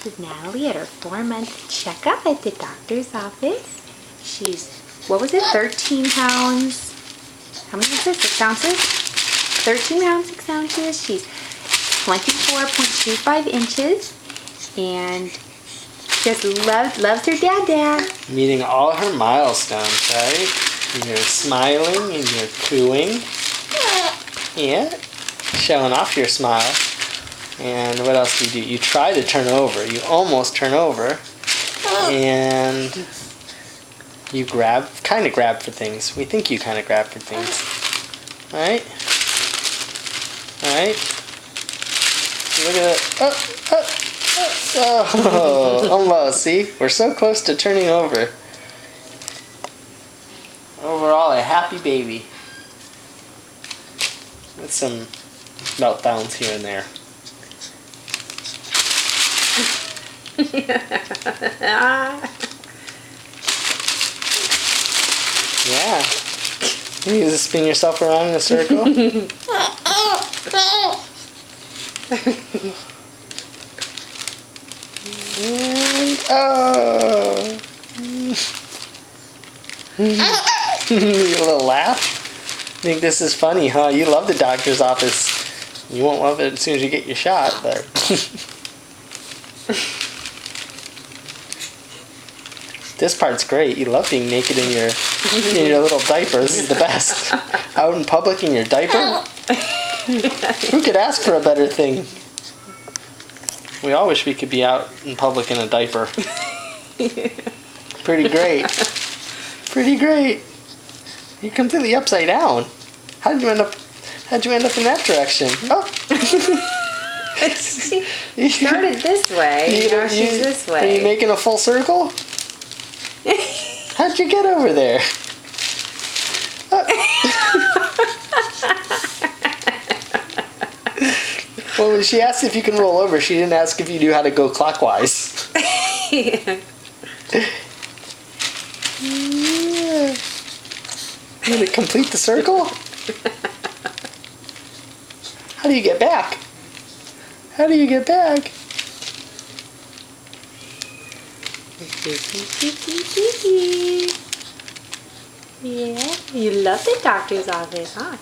This is Natalie at her 4-month checkup at the doctor's office. She's, what was it, 13 pounds? How many is this? 6 ounces? 13 pounds, 6 ounces. She's 24.25 inches. And just loves her dad. Meeting all her milestones, right? And you're smiling and you're cooing. Yeah. Showing off your smile. And what else do? You try to turn over. You almost turn over. And you kind of grab for things. We think you kind of grab for things. Alright? Alright? Look at it. Oh, almost. See? We're so close to turning over. Overall, a happy baby. With some meltdowns here and there. Yeah. You just spin yourself around in a circle. And, oh. You little laugh? Think this is funny, huh? You love the doctor's office. You won't love it as soon as you get your shot, but... This part's great. You love being naked in your little diaper. This is the best. Out in public in your diaper? Who could ask for a better thing? We all wish we could be out in public in a diaper. Pretty great. Pretty great. You're completely upside down. How'd you end up in that direction? Oh. She started this way. Now she's this way. Are you making a full circle? How'd you get over there? Well, when she asked if you can roll over, she didn't ask if you knew how to go clockwise. Yeah. You want to complete the circle? How do you get back? How do you get back? Yeah, you love the doctor's office, huh?